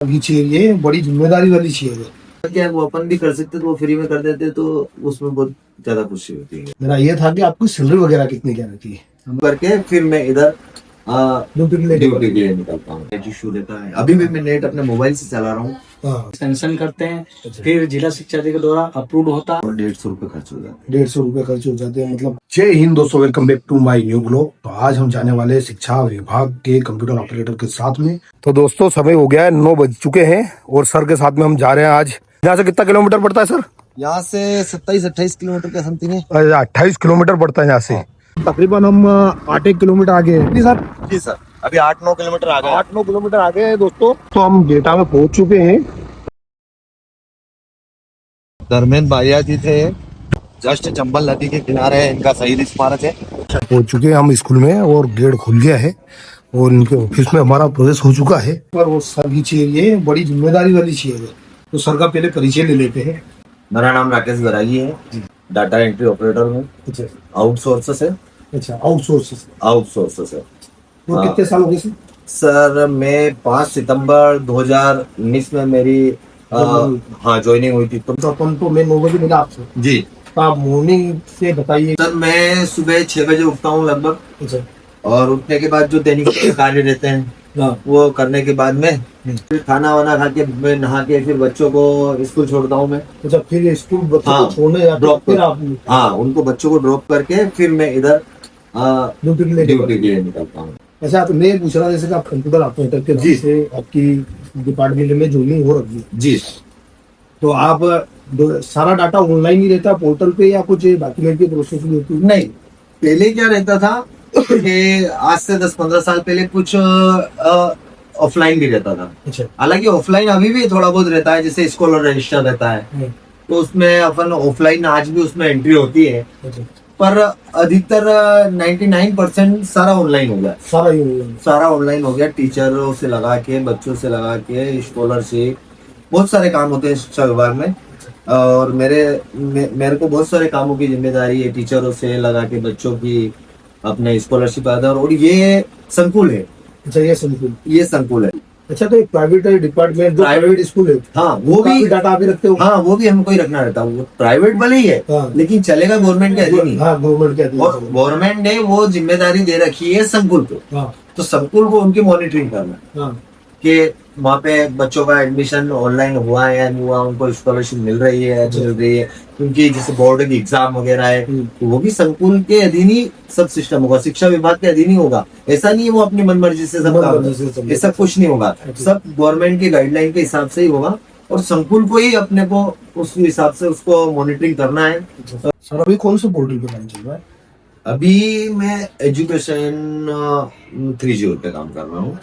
अभी चाहिए, बड़ी जिम्मेदारी वाली चाहिए। क्या वो अपन भी कर सकते तो वो फ्री में कर देते तो उसमें बहुत ज्यादा खुशी होती है। मेरा ये था कि आपकी सैलरी वगैरह कितनी क्या रहती है, करके फिर मैं इधर ड्यूटी के ड्यूटी लिए। के लिए निकलता हूँ। नेट इशू रहता है, अभी भी मैं नेट अपने मोबाइल से चला रहा हूँ। हाँ, सेंक्शन करते हैं, फिर जिला शिक्षा अधिकारी के द्वारा अप्रूव होता है और 150 रुपये खर्च हो जाता है। 150 रुपए खर्च हो जाते हैं। मतलब जय हिंद दोस्तों, welcome back to my new blog. तो आज हम जाने वाले हैं शिक्षा विभाग के कंप्यूटर ऑपरेटर के साथ में। तो दोस्तों समय हो गया है, 9 बज चुके हैं और सर के साथ में हम जा रहे हैं। आज यहाँ से कितना किलोमीटर पड़ता है सर? यहाँ से 27-28 किलोमीटर का समथिंग है। 28 किलोमीटर पड़ता है यहाँ से। तकरीबन हम 8 किलोमीटर आगे हैं। जी सर? जी सर, अभी 8-9 किलोमीटर आ गए। 8-9 किलोमीटर आगे है दोस्तों। तो हम गेटा में पहुंच चुके हैं। धर्मेंद्र भाइया जी थे, जस्ट चंबल नदी के किनारे इनका शहीद स्मारक है। पहुंच चुके हैं हम स्कूल में और गेट खुल गया है और इनके ऑफिस में हमारा प्रवेश हो चुका है। पर वो सर की चाहिए, बड़ी जिम्मेदारी वाली चाहिए। तो सर का पहले परिचय ले लेते हैं। मेरा नाम राकेश बैरागी है, डाटा एंट्री ऑपरेटर में। अच्छा आउटसोर्स है। अच्छा, आउटसोर्स है। तो हाँ। कितने साल हो गए सर? सर मैं 5 सितंबर 2019 में मेरी ज्वाइनिंग हुई थी। तो अपन तो मैं 9 बजे मिला आपसे। जी तो आप मॉर्निंग से बताइए। सर, मैं सुबह 6 बजे उठता हूँ लगभग, अच्छा और उठने के बाद जो दैनिक कार्य रहते हैं हाँ। वो करने के बाद में फिर खाना वाना खा के मैं नहा के फिर बच्चों को स्कूल छोड़ता हूँ मैं। अच्छा, फिर स्कूल बच्चों हाँ, को छोड़ने जाते ड्रॉप फिर कर, आप हाँ उनको बच्चों को ड्रॉप करके फिर मैं इधर ड्यूटी ड्यूटी के लिए निकलता हूँ। अच्छा, तो मैं पूछ रहा जैसे कि आप कंप्यूटर ऑपरेटर के जी। नाम से आपकी डिपार्टमेंट में ज्वाइनिंग हो रखी है, जी तो आप सारा डाटा ऑनलाइन ही रहता है पोर्टल पे या कुछ डॉक्यूमेंट की प्रोसेस भी होती है? नहीं, पहले क्या रहता था कि आज से 10-15 साल पहले कुछ ऑफलाइन भी रहता था। अच्छा हालांकि ऑफलाइन अभी भी थोड़ा बहुत रहता है, जैसे स्कॉलर रजिस्टर रहता है तो उसमें अपन ऑफलाइन आज भी उसमें एंट्री होती है। अच्छा, पर अधिकतर 99% सारा ऑनलाइन हो गया। सारा ऑनलाइन हो गया, टीचरों से लगा के, बच्चों से लगा के, स्कॉलरशिप, बहुत सारे काम होते हैं शिक्षा विभाग में। और मेरे को बहुत सारे कामों की जिम्मेदारी है, टीचरों से लगा के बच्चों की अपने स्कॉलरशिप आधार। और ये संकुल है। अच्छा ये संकुल है। अच्छा, तो एक प्राइवेट डिपार्टमेंट जो प्राइवेट स्कूल है, हाँ वो भी डाटा आप ही रखते हो? हाँ वो भी हमको ही रखना रहता है। वो प्राइवेट भले ही है हाँ। लेकिन चलेगा गवर्नमेंट के अधीन ही। हाँ, गवर्नमेंट के अधीन। और गवर्नमेंट ने वो जिम्मेदारी दे रखी है संकुल को। हाँ तो संकुल को उनकी मॉनिटरिंग करना हाँ कि वहाँ पे बच्चों का एडमिशन ऑनलाइन हुआ है या नहीं हुआ, उनको स्कॉलरशिप मिल रही है या नहीं मिल रही है, क्योंकि जैसे बोर्ड की एग्जाम वगैरह है तो वो भी संकुल के अधीन ही सब सिस्टम होगा, शिक्षा विभाग के अधीन ही होगा। ऐसा नहीं है वो अपनी मनमर्जी से सब काम, ऐसा कुछ नहीं होगा। सब गवर्नमेंट की गाइडलाइन के हिसाब से ही होगा और संकुल को ही अपने को उस हिसाब से उसको मॉनिटरिंग करना है। सर अभी कौन से पोर्टल पे काम चल रहा है? अभी मैं एजुकेशन 3G पे काम कर रहा हूँ।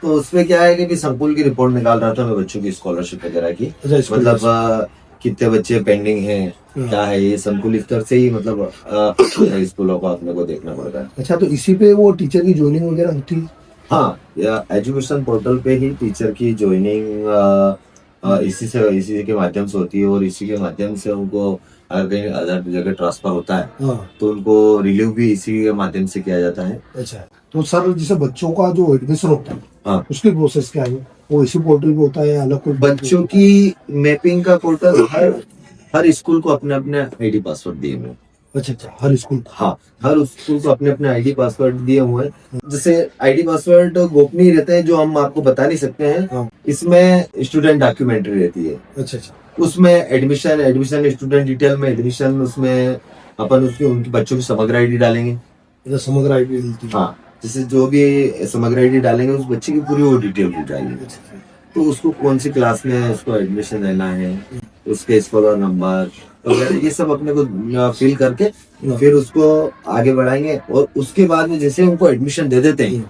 तो उसमें क्या है कि संकुल की रिपोर्ट निकाल रहा था मैं बच्चों की स्कॉलरशिप वगैरह की। मतलब कितने बच्चे पेंडिंग हैं, क्या है, ये संकुल स्तर से ही मतलब स्कूलों को अपने को देखना पड़ता है। अच्छा, तो इसी पे वो टीचर की ज्वाइनिंग वगैरह होती है? हाँ, एजुकेशन पोर्टल पे ही टीचर की ज्वाइनिंग इसी के माध्यम से होती है। और इसी के माध्यम से उनको अगर कहीं अदर जगह ट्रांसफर होता है तो उनको रिलीव भी इसी के माध्यम से किया जाता है। अच्छा, तो सर जैसे बच्चों का जो एडमिशन होता है हाँ, उसकी प्रोसेस क्या है? वो इसी पोर्टल पे होता है या अलग कोई? बच्चों की मैपिंग का पोर्टल हर स्कूल को अपने अपने आईडी पासवर्ड दिए हुए हैं। अच्छा, हर स्कूल? हाँ, हर स्कूल को अपने अपने आईडी पासवर्ड दिए हुए हैं। जैसे आईडी पासवर्ड गोपनीय रहते हैं जो हम आपको बता नहीं सकते हैं। हाँ। इसमें स्टूडेंट डॉक्यूमेंट्री रहती है। अच्छा, उसमें एडमिशन स्टूडेंट डिटेल में एडमिशन, उसमें अपन उसकी उनकी बच्चों की समग्र आईडी डालेंगे। समग्र आईडी मिलती है? हाँ, जैसे जो भी समग्र आईडी डालेंगे उस बच्चे की पूरी वो डिटेल हो जाएगी। तो उसको कौन सी क्लास में उसको एडमिशन लेना है, उसके स्कॉलर नंबर वगैरह ये सब अपने को फिल करके फिर उसको आगे बढ़ाएंगे। और उसके बाद में जैसे उनको एडमिशन दे देते हैं,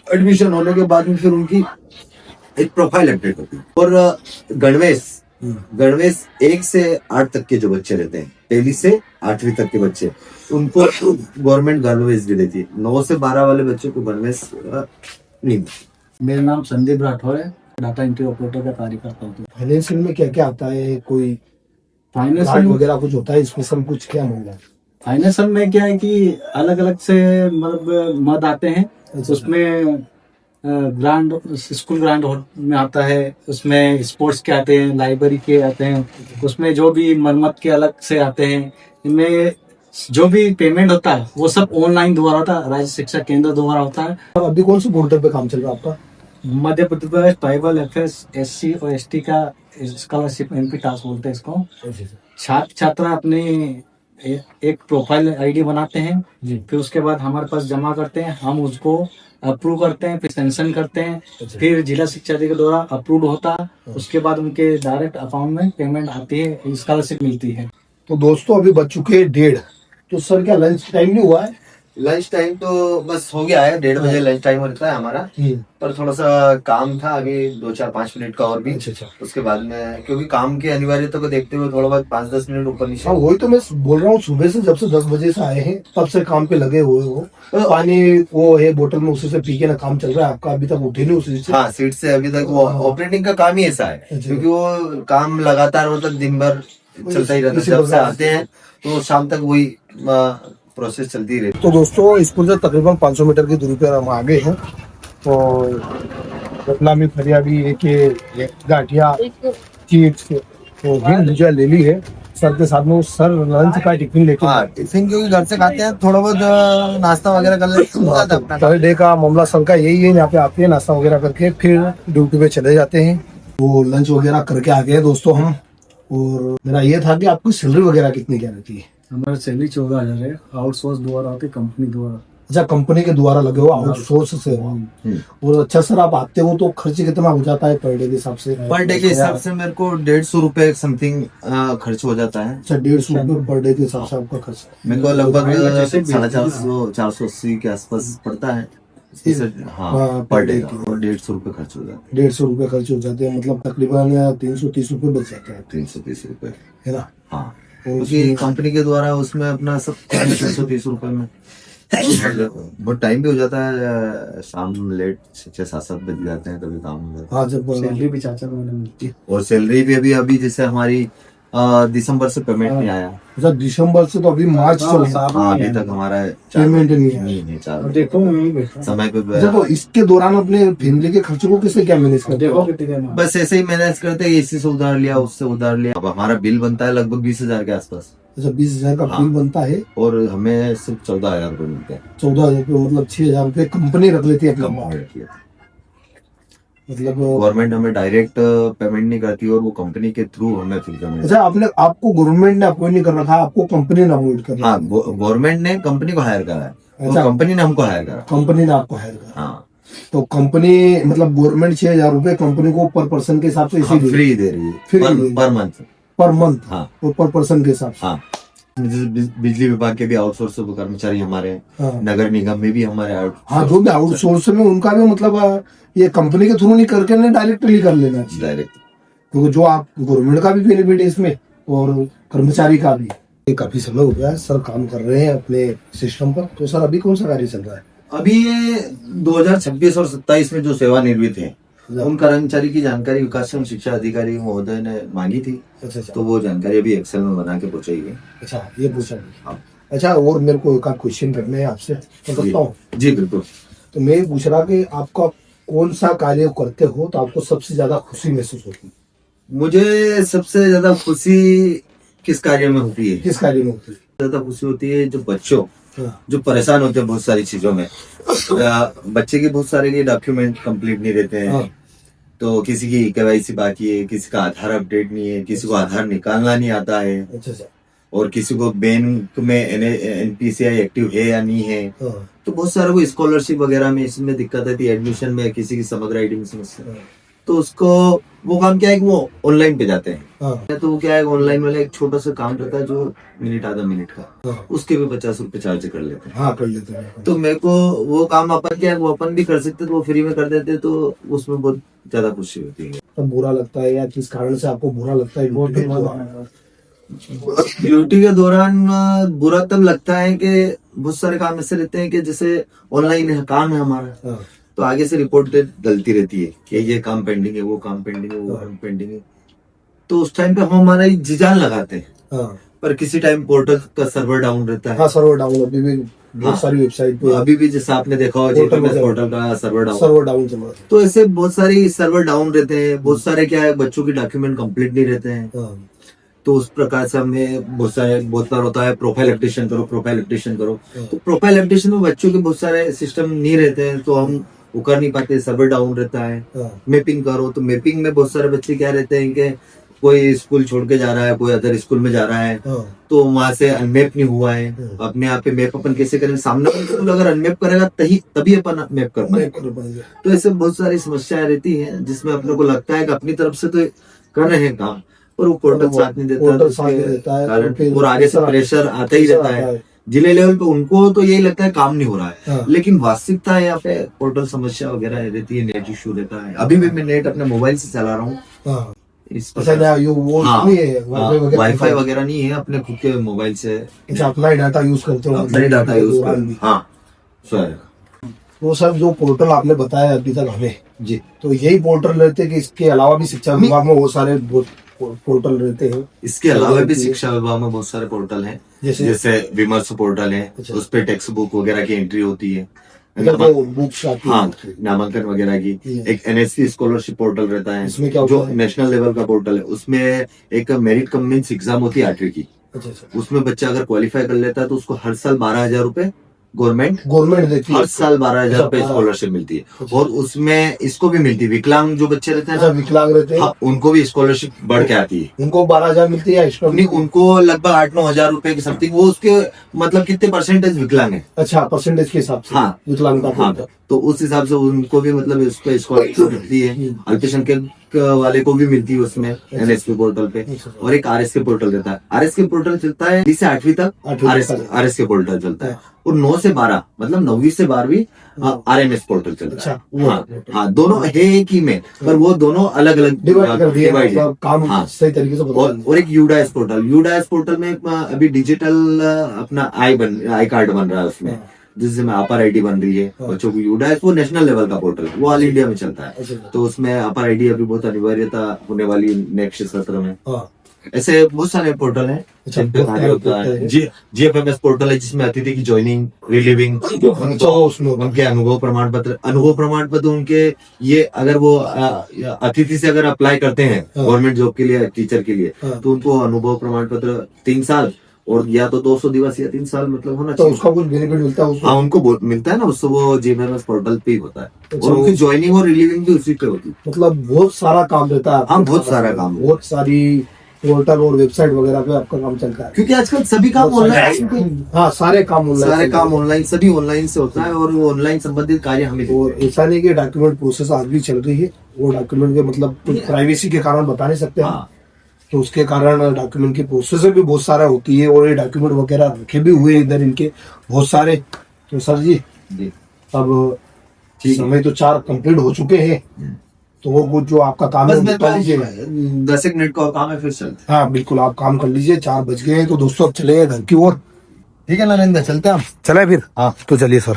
एडमिशन होने के बाद में फिर उनकी एक प्रोफाइल अपडेट होती है। और गणवेश 1 से 8 तक के जो बच्चे रहते हैं, 1 से 8वीं तक के बच्चे, उनको गवर्नमेंट गणवेश भी देती है। 9 से 12 वाले बच्चों को गणवेश नहीं। मेरा नाम संदीप राठौर है, डाटा एंट्री ऑपरेटर का कार्य करता हूँ। फाइनेंशियल में क्या क्या आता है? कोई फाइनेंशियल वगैरह कुछ होता है स्पेशल? कुछ क्या मांगा है फाइनेंशियल में? क्या है कि अलग अलग से मतलब मद आते हैं। उसमें ग्रांड स्कूल ग्रांड में आता है, उसमें स्पोर्ट्स के आते हैं, लाइब्रेरी के आते हैं, उसमें जो भी मरम्मत के अलग से आते हैं। इनमें जो भी पेमेंट होता है वो सब ऑनलाइन द्वारा होता है, राज्य शिक्षा केंद्र द्वारा होता है। अब अभी कौन से पोर्टल पे काम चल रहा है आपका? Madhya Pradesh tribal affairs SC और ST का स्कॉलरशिप MP टास्क बोलते हैं इसको। छात्र छात्रा अपने एक प्रोफाइल ID बनाते हैं, फिर उसके बाद हमारे पास जमा करते हैं, हम उसको अप्रूव करते हैं, फिर सेंशन करते हैं, फिर जिला शिक्षा अधिकारी द्वारा अप्रूव होता है, उसके बाद उनके डायरेक्ट अकाउंट में पेमेंट आती है, स्कॉलरशिप मिलती है। तो दोस्तों अभी बज चुके हैं 1:30, तो सर क्या लंच टाइम नहीं हुआ है? लंच टाइम तो बस हो गया है, 1:30 बजे लंच टाइम होता है हमारा। पर थोड़ा सा काम था अभी, 2-4-5 मिनट का और भी। अच्छा। उसके बाद में क्योंकि काम की अनिवार्यता को देखते हुए थोड़ा बहुत 5-10 मिनट ऊपर नीचे। हाँ वही तो मैं बोल रहा हूँ, सुबह से जब से 10 बजे से आए हैं तब से काम पे लगे हुए हो। पानी वो है बोतल में, उसी से पी के ना काम चल रहा है आपका, अभी तक उठे नहीं उसी से? हाँ, सीट से अभी तक वो ऑपरेटिंग का काम ही ऐसा है, क्योंकि वो काम लगातार मतलब दिन भर चलता ही रहता है। जब से आते हैं तो शाम तक वही प्रोसेस चलती रहती है। तो दोस्तों स्कूल से तकरीबन 500 मीटर की दूरी पर हम आ गए हैं। तो रतला में फरिया भी एक गाठिया चीप्स तो भी मुझे ले ली है सर के साथ में। सर लंच का टिफिन लेके, हाँ टिफिन क्योंकि घर से खाते हैं, थोड़ा बहुत नाश्ता वगैरह कर लेते हैं। पर डे का मामला सर का यही है, यहाँ पे आते हैं नाश्ता वगैरह करके फिर ड्यूटी पे चले जाते हैं। तो लंच वगैरह करके आ गए दोस्तों हम। और मेरा ये था कि आपकी सैलरी वगैरह कितनी क्या रहती है? हमारा सैलरी 14,000 है, आउटसोर्स द्वारा होती, कंपनी द्वारा। अच्छा, कंपनी के द्वारा लगे हो, आउटसोर्स से हो। और अच्छा सर आप आते हो तो खर्च कितना हो जाता है पर डे के हिसाब से? पर डे के हिसाब से मेरे को 150 रुपए समथिंग खर्च हो जाता है। अच्छा, 150 रुपये पर डे के हिसाब से आपका खर्च? मेरे को लगभग 450-480 के आसपास पड़ता है। हाँ, पर डे का 150 रुपए खर्च हो जाता है। 150 रुपये खर्च हो जाते हैं, मतलब तकरीबन 330 रुपये बच जाते हैं। 330 रुपए है ना? हाँ, क्योंकि कंपनी के द्वारा उसमें अपना सब 330 रुपए में बहुत टाइम भी हो जाता है। शाम लेट 6-7 बज जाते हैं कभी काम में। हाँ, जब सैलरी भी 4-4 महीने मिलती है। और सैलरी भी अभी जैसे हमारी दिसंबर से पेमेंट नहीं आया। अच्छा, दिसंबर से तो अभी मार्च चल रहा है, हाँ, अभी तक हमारा पेमेंट नहीं है। नहीं चालू। देखो मैं बैठा समय पे अच्छा, तो इसके दौरान अपने फैमिली के खर्चों को कैसे क्या मैनेज करते देखो हो? कितने देर में। बस ऐसे ही मैनेज करते हैं, इसी से उधार लिया, उससे उधार लिया। अब हमारा बिल बनता है लगभग 20,000 के आसपास, अच्छा, 20,000 का हाँ। बिल बनता है और हमें सिर्फ 14,000 रुपए मिलते हैं। 14,000 रुपये, मतलब 6,000 रुपये कंपनी रख लेती है अपना। मतलब गवर्नमेंट हमें डायरेक्ट पेमेंट नहीं करती और वो कंपनी के थ्रू हमें फिर पेमेंट। अच्छा, आपको गवर्नमेंट ने अपॉइंट नहीं कर रखा, आपको कंपनी ने अपॉइंट कर रखा? हाँ, गवर्नमेंट ने कंपनी को हायर करा है, अच्छा। कंपनी ने हमको हायर करा। कंपनी ने आपको हायर करा? हाँ, तो कंपनी मतलब गवर्नमेंट 6,000 रुपये कंपनी को पर पर्सन के हिसाब से हाँ, इसी फ्री दे रही फ्री है पर मंथ। Per month? हाँ, और पर पर्सन के हिसाब से? हाँ। जैसे बिजली विभाग के भी आउटसोर्स कर्मचारी हमारे हैं, हाँ। नगर निगम में भी हमारे हाँ, जो भी आउटसोर्स में उनका भी मतलब ये कंपनी के थ्रू नहीं करके ना डायरेक्टली कर लेना चाहिए, डायरेक्ट, क्योंकि जो आप गवर्नमेंट का भी बेनिफिट है इसमें और कर्मचारी का भी। ये काफी समय हो गया है सर काम कर रहे हैं अपने सिस्टम पर। तो सर अभी कौन सा कार्य चल रहा है? अभी ये 2026 और 27 में जो सेवानिवृत्त हैं उन कर्मचारी की जानकारी विकास एवं शिक्षा अधिकारी महोदय ने मांगी थी। अच्छा, तो वो जानकारी अभी एक्सेल में बना के पहुंचाई है। अच्छा, ये पूछा। हाँ। अच्छा, और मेरे को एक क्वेश्चन करने हैं आपसे, तो करता हूँ। जी बिल्कुल। तो मैं ये पूछ रहा कि आपका कौन सा कार्य करते हो तो आपको सबसे ज्यादा खुशी महसूस होती है? मुझे सबसे ज्यादा खुशी किस कार्य में होती है? किस कार्य में होती है? ज्यादा खुशी होती है जो बच्चों हाँ। जो परेशान होते हैं बहुत सारी चीजों में। बच्चे के बहुत सारे डॉक्यूमेंट कंप्लीट नहीं रहते हैं। हाँ। तो किसी की KYC बाकी है, किसी का आधार अपडेट नहीं है, किसी को आधार निकालना नहीं आता है, अच्छा अच्छा। और किसी को बैंक में NPCI एक्टिव है या नहीं है। हाँ। तो बहुत सारे को स्कॉलरशिप वगैरह में इसमें दिक्कत आती है, एडमिशन में किसी की समग्र आईडी में समस्या। तो उसको वो काम क्या है कि वो ऑनलाइन पे जाते हैं। हाँ। तो वो क्या है, ऑनलाइन वाला एक छोटा सा काम रहता है जो मिनट आधा मिनट का, हाँ। उसके भी 50 रुपए चार्ज कर लेते हैं। हाँ, कर लेते हैं। तो मेरे को वो काम अपन क्या है वो अपन भी कर सकते, तो वो फ्री में कर देते, तो उसमें बहुत ज्यादा खुशी होती है। तो बुरा लगता है या किस कारण से आपको बुरा लगता है? ड्यूटी के दौरान बुरा तब लगता है कि बहुत सारे काम ऐसे रहते हैं कि जैसे ऑनलाइन काम है हमारा, हाँ। तो आगे से रिपोर्ट डलती रहती है कि ये काम पेंडिंग है, वो काम पेंडिंग है, वो काम पेंडिंग है। तो उस टाइम पे हम हमारा जी जान लगाते हैं, हाँ। पर किसी टाइम पोर्टल का सर्वर डाउन रहता है। हाँ सर्वर डाउन अभी भी बहुत हाँ। सारी वेबसाइट पे अभी भी जैसा आपने देखा हो पोर्टल JPMS वगैरह। पोर्टल का सर्वर डाउन। सर्वर डाउन चल रहा है। तो ऐसे बहुत सारी सर्वर डाउन रहते हैं, बहुत सारे क्या है बच्चों की डॉक्यूमेंट कंप्लीट नहीं रहते हैं। हाँ। तो उस प्रकार से हमें बहुत बार होता है प्रोफाइल अपडेशन करो, प्रोफाइल अपडेशन करो। तो प्रोफाइल अपडेशन में बच्चों के बहुत सारे सिस्टम नहीं रहते हैं, तो हम वो कर नहीं पाते, सर्वर डाउन रहता है। हाँ। मैपिंग करो, तो मैपिंग में बहुत सारे बच्चे क्या रहते हैं कि कोई स्कूल छोड़ के जा रहा है, कोई अदर स्कूल में जा रहा है, हाँ। तो वहां से अनमैप नहीं हुआ है। अपने आप पे मैप अपन कैसे करेंगे? सामने वाला स्कूल अगर अनमैप करेगा तभी अपन मैप कर नहीं पाएंगे। कर पाएंगे। तो ऐसे बहुत सारी समस्याएं रहती हैं जिसमें अपने को लगता है कि अपनी तरफ से तो कर रहे हैं काम, पर वो पोर्टल साथ नहीं देता, पोर्टल तो साथ नहीं उसके देता है, कारण और फिर और आगे से प्रेशर आता ही रहता है। जिले लेवल पे उनको तो यही लगता है काम नहीं हो रहा है, हाँ। लेकिन वास्तविकता यहाँ पे पोर्टल समस्या वगैरह रहती है, नेट इश्यू रहता है। अभी भी मैं नेट अपने मोबाइल से चला रहा हूँ। हाँ। इस अच्छा प्रकार ना, वो हाँ, नहीं है वाईफाई वगैरह नहीं है, अपने खुद के मोबाइल से अच्छा अपना ही डाटा यूज करते हो। अपना ही डाटा यूज कर। हाँ सर वो सर जो पोर्टल आपने बताया अभी तक हमें, जी, तो यही पोर्टल रहते हैं कि इसके अलावा भी शिक्षा विभाग में बहुत सारे पोर्टल रहते हैं? इसके अलावा भी शिक्षा विभाग में बहुत सारे पोर्टल हैं, जैसे विमर्श पोर्टल है, अच्छा। उस पे टेक्स्ट बुक वगैरह की एंट्री होती है। बुक्स आती हाँ, है। नामांकन वगैरह की। एक NSP स्कॉलरशिप पोर्टल रहता है, इसमें क्या जो होता है? नेशनल लेवल का पोर्टल है। उसमें एक मेरिट कम मीन्स एग्जाम होती है 8वीं की। अच्छा अच्छा। उसमें बच्चा अगर क्वालिफाई कर लेता है तो उसको हर साल 12,000 रुपए गवर्नमेंट देती है हर साल 12,000 रुपए अच्छा, स्कॉलरशिप मिलती है। अच्छा। और उसमें इसको भी मिलती है, विकलांग जो बच्चे रहते हैं अच्छा ना, विकलांग रहते हैं हाँ, उनको भी स्कॉलरशिप बढ़ के आती है। उनको 12,000 मिलती है एक्स्ट्रा? नहीं, उनको लगभग 8-9 हजार रुपए की समथिंग, वो उसके मतलब कितने परसेंटेज विकलांग है। अच्छा परसेंटेज के हिसाब से हाँ। विकलांगता हाँ, को। तो उस हिसाब से उनको भी मतलब इस पे स्कॉलरशिप मिलती है। अल्पसंख्यक वाले को भी मिलती है उसमें NSP पोर्टल पे। और एक RSK पोर्टल रहता है। RSK पोर्टल चलता है 20 से 8वीं तक, 8वीं तक। RSK पोर्टल चलता है। और 9 से 12 मतलब 9वीं से 12वीं RMS पोर्टल चलता है। अच्छा, वो हाँ, हाँ, दोनों है एक ही में, पर वो दोनों अलग अलग डिवाइड कर दिया, मतलब काम हाँ। सही तरीके से बता दिया। और एक यूडाइस पोर्टल में अभी डिजिटल अपना आई कार्ड बन रहा है उसमें, जिसमें अपर आईडी बन रही है बच्चों को। यूडाइस वो नेशनल लेवल का पोर्टल, वो ऑल इंडिया में चलता है। अच्छा। तो उसमें अपर आईडी अभी बहुत अनिवार्यता होने वाली नेक्स्ट सत्र में। हाँ। ऐसे बहुत सारे पोर्टल हैं। अच्छा, जिन पे बहुत कार्य सारे होता पोर्टल है। हैं। GFMS पोर्टल है, जिसमें अतिथि की ज्वाइनिंग, रिलीविंग, अच्छा, उसमें होता है। उनके अनुभव प्रमाण पत्र उनके, ये अगर वो अतिथि से अगर अप्लाई करते हैं हाँ। गवर्नमेंट जॉब के लिए, टीचर के लिए, हाँ। तो उनको अनुभव प्रमाण पत्र 3 साल और या तो 200 दिवस या 3 साल मतलब होना तो चाहिए। उसका कुछ बेनिफिट मिलता है उसको? हाँ, उनको मिलता है ना, उससे वो GFMS पोर्टल पे ही होता है। अच्छा, और उनकी ज्वाइनिंग और रिलीविंग भी उसी पे होती है। मतलब बहुत सारा काम रहता है। हाँ, बहुत सारा काम है। बहुत सारी पोर्टल और वेबसाइट वगैरह पे आपका काम चलता है। क्योंकि आजकल सभी काम ऑनलाइन, हाँ सारे काम ऑनलाइन, सारे काम ऑनलाइन, सभी ऑनलाइन से होता है, और वो ऑनलाइन संबंधित कार्य हमें और ऐसा नहीं कि डॉक्यूमेंट प्रोसेस आज भी चल रही है, वो डॉक्यूमेंट के मतलब कुछ प्राइवेसी के कारण बता नहीं सकते हम। हाँ। तो उसके कारण डॉक्यूमेंट की प्रोसेस भी बहुत सारा होती है, और ये डॉक्यूमेंट वगैरह रखे भी हुए हैं इधर इनके बहुत सारे। तो सर जी जी, अब ठीक है। समय तो 4 कंप्लीट हो चुके हैं, तो वो कुछ जो आपका काम है बस वो मेरे कर लीजिए। पास 10 मिनट का काम है, फिर चलते हाँ बिल्कुल, आप काम कर लीजिए। 4 बज गए हैं, तो दोस्तों अब चले घर की ओर। ठीक है नरेंद्र, चलते हैं हम। चले फिर? हाँ। तो चलिए सर।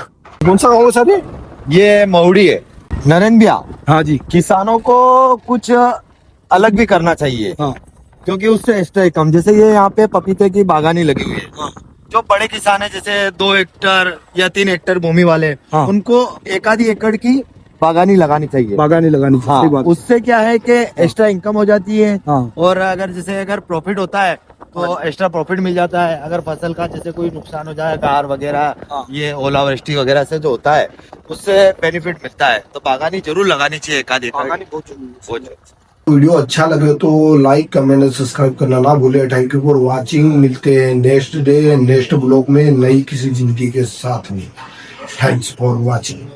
कौन सा गाँव है सर ये? ये महुड़ी है नरेंद्र भैया। हाँ जी। किसानों को कुछ अलग भी करना चाहिए, हाँ क्योंकि उससे एक्स्ट्रा इनकम, जैसे ये यहाँ पे पपीते की बागानी लगी हुई है। जो बड़े किसान है, जैसे 2 हेक्टर या 3 हेक्टर भूमि वाले, हाँ। उनको 1 आधी एकड़ की बागानी लगानी चाहिए। बागानी लगानी चाहिए। हाँ, सही बात। उससे क्या है कि एक्स्ट्रा इनकम हो जाती है। हाँ। और अगर प्रॉफिट होता है तो एक्स्ट्रा प्रॉफिट मिल जाता है। अगर फसल का जैसे कोई नुकसान हो जाए, कार वगैरह, ये ओलावृष्टि वगैरह से जो होता है, उससे बेनिफिट मिलता है। तो बागानी जरूर लगानी चाहिए, एक आधी एकड़। बागानी बहुत वीडियो अच्छा लगे तो लाइक, कमेंट और सब्सक्राइब करना ना भूले। Thank you for watching. मिलते हैं नेक्स्ट डे नेक्स्ट ब्लॉग में नई किसी जिंदगी के साथ में। Thanks for watching.